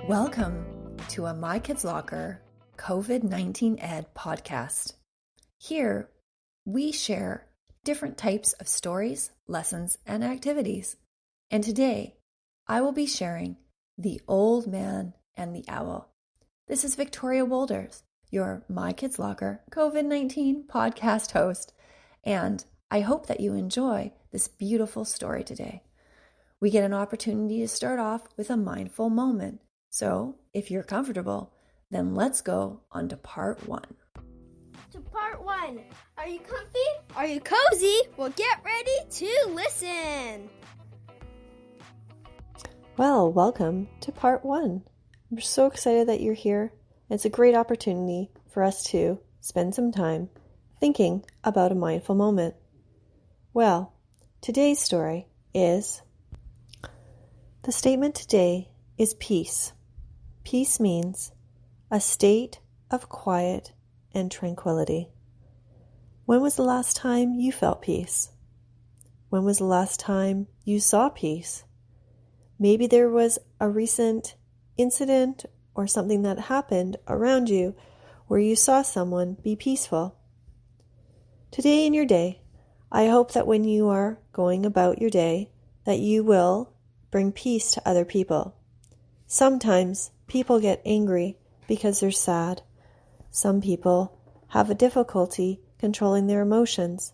Welcome to a My Kids Locker COVID-19 Ed podcast. Here, we share different types of stories, lessons, and activities. And today, I will be sharing The Old Man and the Owl. This is Victoria Wolders, your My Kids Locker COVID-19 podcast host, and I hope that you enjoy this beautiful story today. We get an opportunity to start off with a mindful moment. So, if you're comfortable, then let's go on to part one. To part one. Are you comfy? Are you cozy? Well, get ready to listen. Well, welcome to part one. I'm so excited that you're here. It's a great opportunity for us to spend some time thinking about a mindful moment. Well, today's story is, the statement today is peace. Peace means a state of quiet and tranquility. When was the last time you felt peace? When was the last time you saw peace? Maybe there was a recent incident or something that happened around you where you saw someone be peaceful. Today in your day, I hope that when you are going about your day, that you will bring peace to other people. Sometimes people get angry because they're sad. Some people have a difficulty controlling their emotions.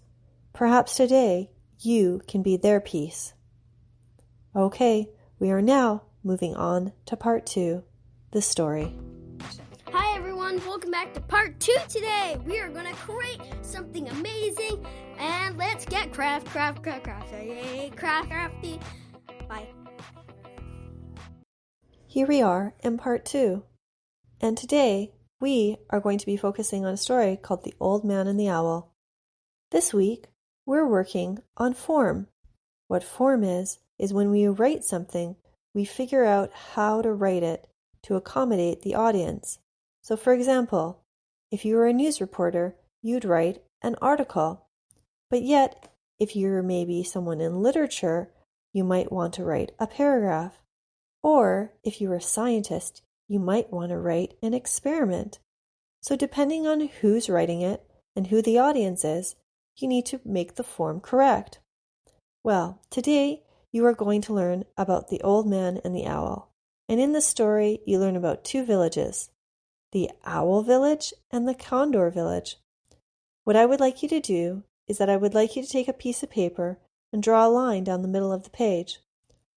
Perhaps today you can be their peace. Okay, we are now moving on to part two, the story. Hi everyone, welcome back to part two today. We are going to create something amazing and let's get crafty. Bye. Here we are in part two, and today we are going to be focusing on a story called The Old Man and the Owl. This week, we're working on form. What form is when we write something, we figure out how to write it to accommodate the audience. So for example, if you were a news reporter, you'd write an article. But yet, if you're maybe someone in literature, you might want to write a paragraph. Or if you're a scientist, you might want to write an experiment. So depending on who's writing it and who the audience is, you need to make the form correct. Well, today you are going to learn about the old man and the owl. And in the story, you learn about two villages, the owl village and the condor village. What I would like you to do is that I would like you to take a piece of paper and draw a line down the middle of the page.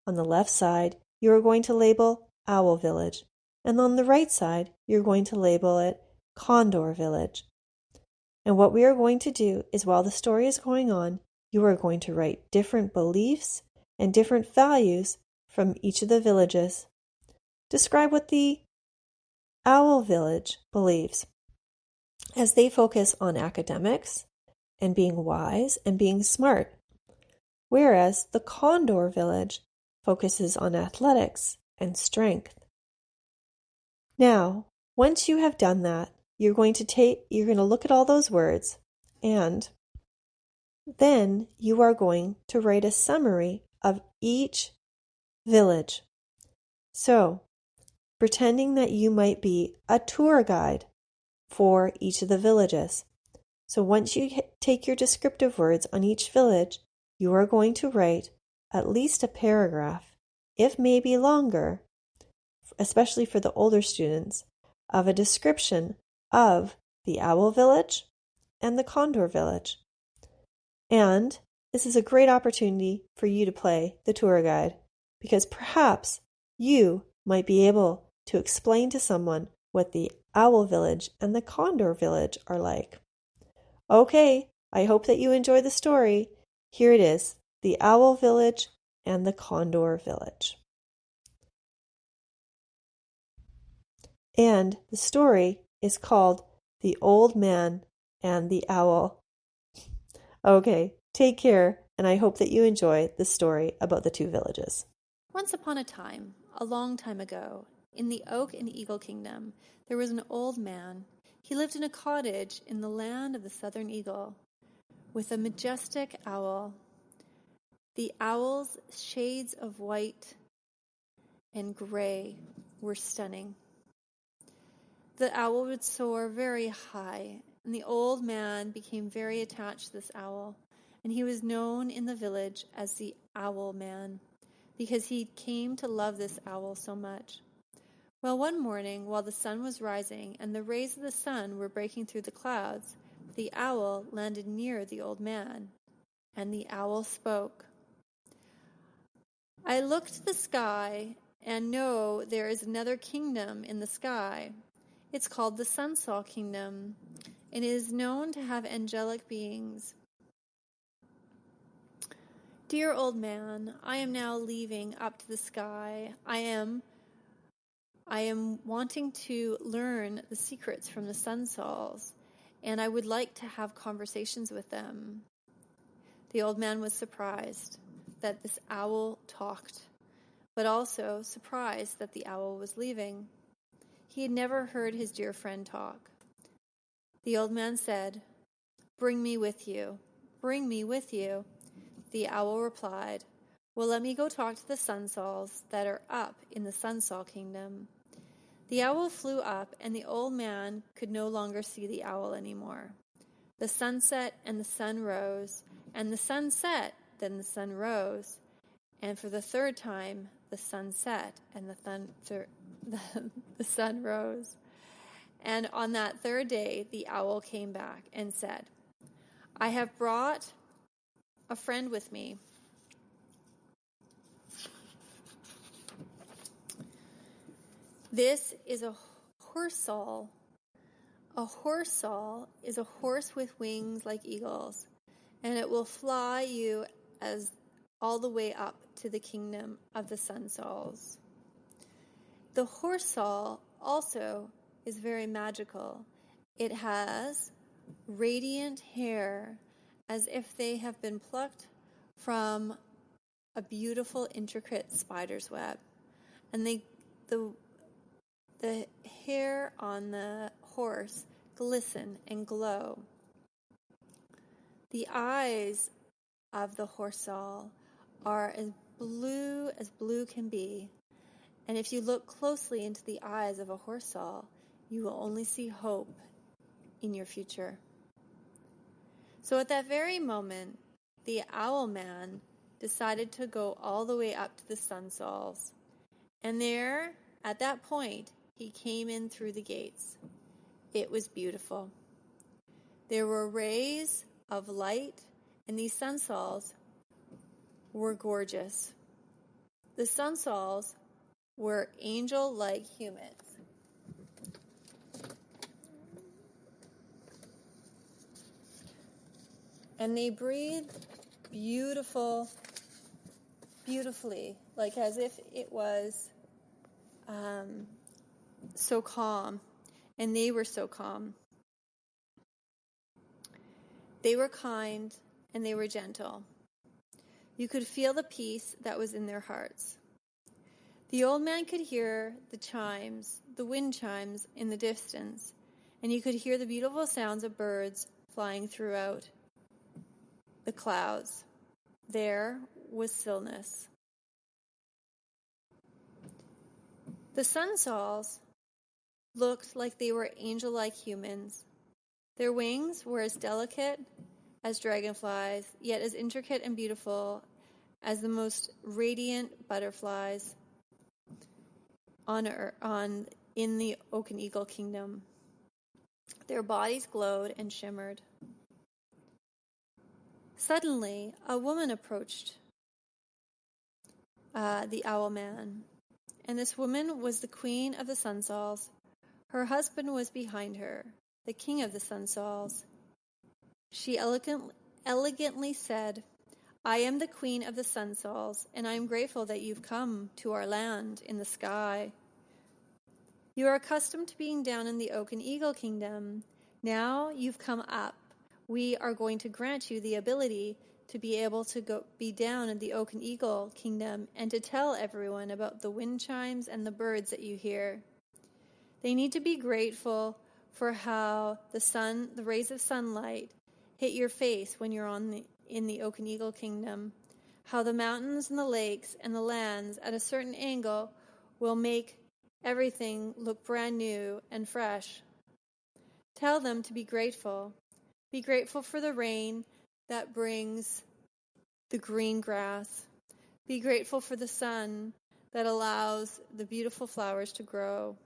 On the left side, you are going to label Owl Village, and on the right side, you're going to label it Condor Village. And what we are going to do is, while the story is going on, you are going to write different beliefs and different values from each of the villages. Describe what the Owl Village believes, as they focus on academics and being wise and being smart, whereas the Condor Village focuses on athletics and strength. Now, once you have done that, you're going to look at all those words, and then you are going to write a summary of each village. So, pretending that you might be a tour guide for each of the villages. So once you take your descriptive words on each village, you are going to write at least a paragraph, if maybe longer, especially for the older students, of a description of the Owl Village and the Condor Village. And this is a great opportunity for you to play the tour guide, because perhaps you might be able to explain to someone what the Owl Village and the Condor Village are like. Okay, I hope that you enjoy the story. Here it is, the Owl Village and the Condor Village. And the story is called The Old Man and the Owl. Okay, take care, and I hope that you enjoy the story about the two villages. Once upon a time, a long time ago, in the Oak and Eagle Kingdom, there was an old man. He lived in a cottage in the land of the Southern Eagle, with a majestic owl. The owl's shades of white and gray were stunning. The owl would soar very high, and the old man became very attached to this owl, and he was known in the village as the Owl Man, because he came to love this owl so much. Well, one morning, while the sun was rising and the rays of the sun were breaking through the clouds, the owl landed near the old man, and the owl spoke. I look to the sky and know there is another kingdom in the sky. It's called the Sunsol Kingdom, and it is known to have angelic beings. Dear old man, I am now leaving up to the sky. I am wanting to learn the secrets from the Sunsols, and I would like to have conversations with them. The old man was surprised that this owl talked, but also surprised that the owl was leaving. He had never heard his dear friend talk. The old man said, "Bring me with you. Bring me with you." The owl replied, "Well, let me go talk to the Sunsols that are up in the Sunsol Kingdom." The owl flew up, and the old man could no longer see the owl anymore. The sun set and the sun rose, and the sun set, then the sun rose, and for the third time the sun set and the sun rose. And on that third day the owl came back and said, "I have brought a friend with me. This is a horsol. A horsol is a horse with wings like eagles, and it will fly you as all the way up to the kingdom of the Sunsols." The horsol also is very magical. It has radiant hair as if they have been plucked from a beautiful, intricate spider's web. And the hair on the horse glisten and glow. The eyes of the horsol are as blue can be. And if you look closely into the eyes of a horsol, you will only see hope in your future. So at that very moment, the Owl Man decided to go all the way up to the Sunsols. And there, at that point, he came in through the gates. It was beautiful. There were rays of light, and these Sunsols were gorgeous. The Sunsols were angel-like humans. And they breathed beautifully, like as if it was so calm, and they were so calm. They were kind, and they were gentle. You could feel the peace that was in their hearts. The old man could hear the chimes, the wind chimes in the distance, and he could hear the beautiful sounds of birds flying throughout the clouds. There was stillness. The Sunsols looked like they were angel-like humans. Their wings were as delicate as dragonflies, yet as intricate and beautiful as the most radiant butterflies in the Oaken Eagle Kingdom. Their bodies glowed and shimmered. Suddenly, a woman approached the Owl Man, and this woman was the Queen of the Sunsols. Her husband was behind her, the King of the Sunsols. She elegantly said, "I am the Queen of the Sunsols, and I am grateful that you've come to our land in the sky. You are accustomed to being down in the Oaken Eagle Kingdom. Now you've come up. We are going to grant you the ability to be able to be down in the Oaken Eagle Kingdom and to tell everyone about the wind chimes and the birds that you hear. They need to be grateful for how the rays of sunlight hit your face when you're in the Oaken Eagle Kingdom, how the mountains and the lakes and the lands at a certain angle will make everything look brand new and fresh. Tell them to be grateful. Be grateful for the rain that brings the green grass. Be grateful for the sun that allows the beautiful flowers to grow.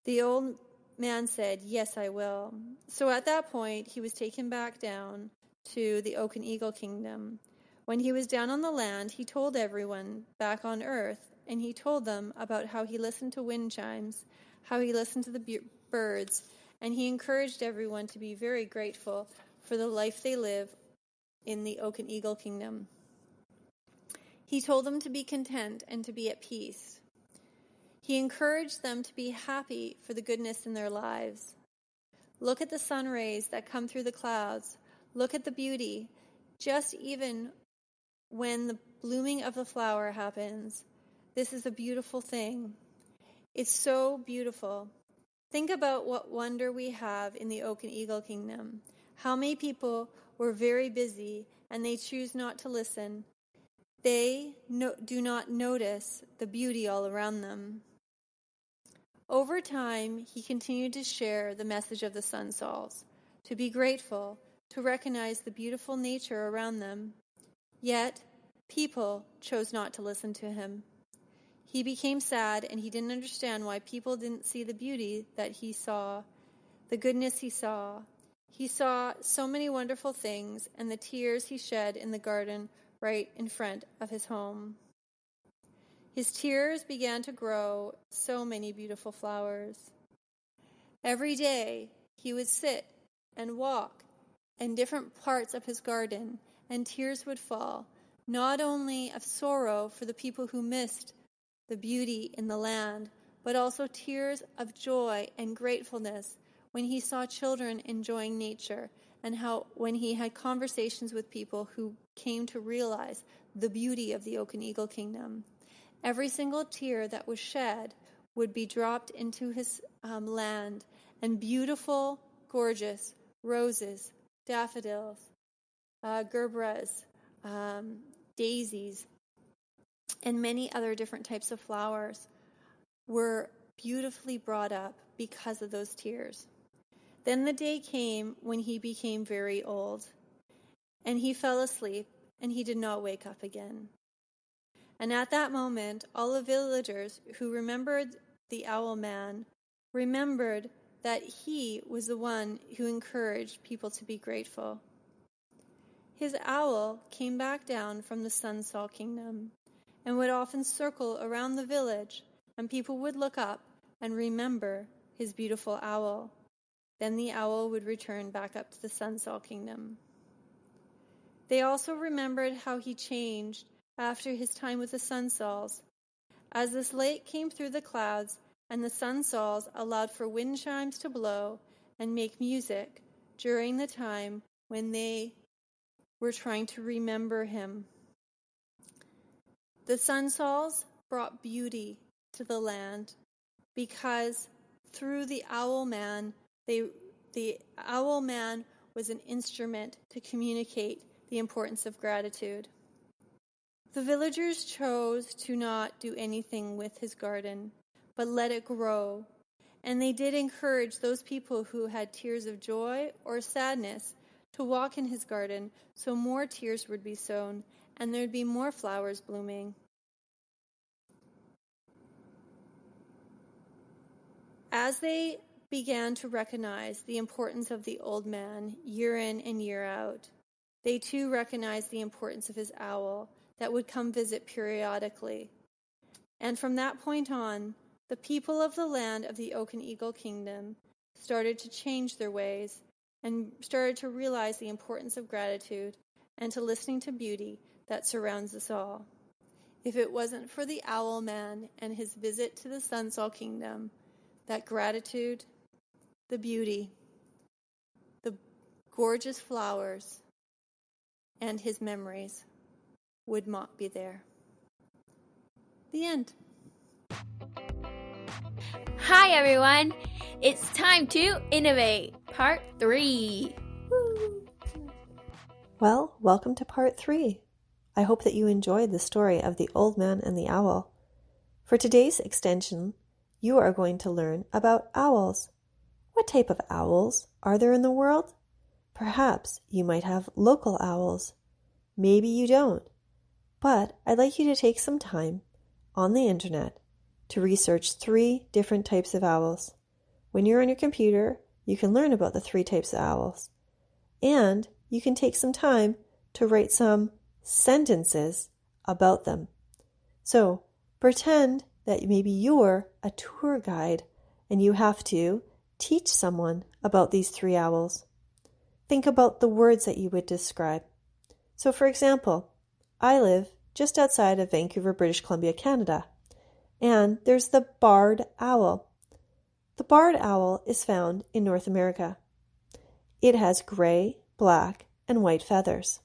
The old man said, "Yes, I will." So at that point, he was taken back down to the Oak and Eagle Kingdom. When he was down on the land, he told everyone back on Earth, and he told them about how he listened to wind chimes, how he listened to the birds, and he encouraged everyone to be very grateful for the life they live in the Oak and Eagle Kingdom. He told them to be content and to be at peace. He encouraged them to be happy for the goodness in their lives. Look at the sun rays that come through the clouds. Look at the beauty. Just even when the blooming of the flower happens, this is a beautiful thing. It's so beautiful. Think about what wonder we have in the Oak and Eagle Kingdom. How many people were very busy and they choose not to listen. They do not notice the beauty all around them. Over time, he continued to share the message of the Sunsols, to be grateful, to recognize the beautiful nature around them. Yet, people chose not to listen to him. He became sad, and he didn't understand why people didn't see the beauty that he saw, the goodness he saw. He saw so many wonderful things, and the tears he shed in the garden right in front of his home. His tears began to grow so many beautiful flowers. Every day, he would sit and walk in different parts of his garden, and tears would fall, not only of sorrow for the people who missed the beauty in the land, but also tears of joy and gratefulness when he saw children enjoying nature, and how when he had conversations with people who came to realize the beauty of the Oak and Eagle Kingdom. Every single tear that was shed would be dropped into his land, and beautiful, gorgeous roses, daffodils, gerberas, daisies, and many other different types of flowers were beautifully brought up because of those tears. Then the day came when he became very old, and he fell asleep, and he did not wake up again. And at that moment, all the villagers who remembered the Owl Man remembered that he was the one who encouraged people to be grateful. His owl came back down from the Sunsol Kingdom and would often circle around the village, and people would look up and remember his beautiful owl. Then the owl would return back up to the Sunsol Kingdom. They also remembered how he changed after his time with the Sunsols. As this light came through the clouds and the Sunsols allowed for wind chimes to blow and make music during the time when they were trying to remember him. The Sunsols brought beauty to the land because through the Owl Man, the Owl Man was an instrument to communicate the importance of gratitude. The villagers chose to not do anything with his garden, but let it grow. And they did encourage those people who had tears of joy or sadness to walk in his garden, so more tears would be sown, and there'd be more flowers blooming. As they began to recognize the importance of the old man year in and year out, they too recognized the importance of his owl that would come visit periodically. And from that point on, the people of the land of the Oak and Eagle Kingdom started to change their ways and started to realize the importance of gratitude and to listening to beauty that surrounds us all. If it wasn't for the Owl Man and his visit to the Sunsol Kingdom, that gratitude, the beauty, the gorgeous flowers, and his memories would not be there. The end. Hi everyone, it's time to innovate, part 3. Woo. Well, welcome to part 3. I hope that you enjoyed the story of the Old Man and the Owl. For today's extension, you are going to learn about owls. What type of owls are there in the world? Perhaps you might have local owls. Maybe you don't. But I'd like you to take some time on the internet to research 3 different types of owls. When you're on your computer, you can learn about the 3 types of owls. And you can take some time to write some sentences about them. So pretend that maybe you're a tour guide and you have to teach someone about these 3 owls. Think about the words that you would describe. So for example, I live just outside of Vancouver, British Columbia, Canada, and there's the barred owl. The barred owl is found in North America. It has gray, black, and white feathers.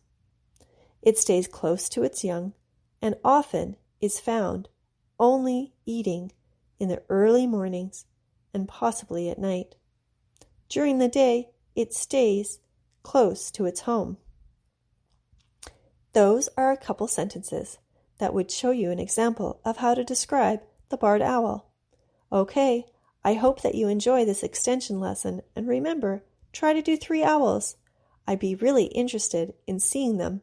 It stays close to its young and often is found only eating in the early mornings and possibly at night. During the day, it stays close to its home. Those are a couple sentences that would show you an example of how to describe the barred owl. Okay, I hope that you enjoy this extension lesson, and remember, try to do 3 owls. I'd be really interested in seeing them.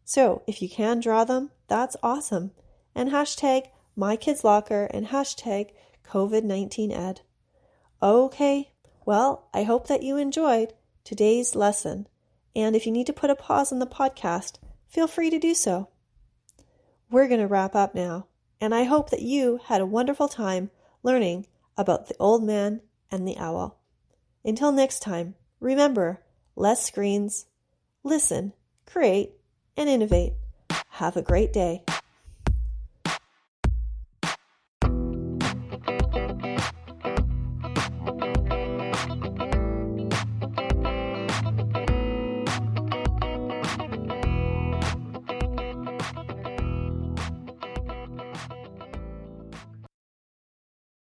So if you can draw them, that's awesome. And hashtag MyKidsLocker and hashtag COVID-19Ed. Okay, well, I hope that you enjoyed today's lesson. And if you need to put a pause on the podcast, feel free to do so. We're going to wrap up now, and I hope that you had a wonderful time learning about the old man and the owl. Until next time, remember, less screens, listen, create, and innovate. Have a great day.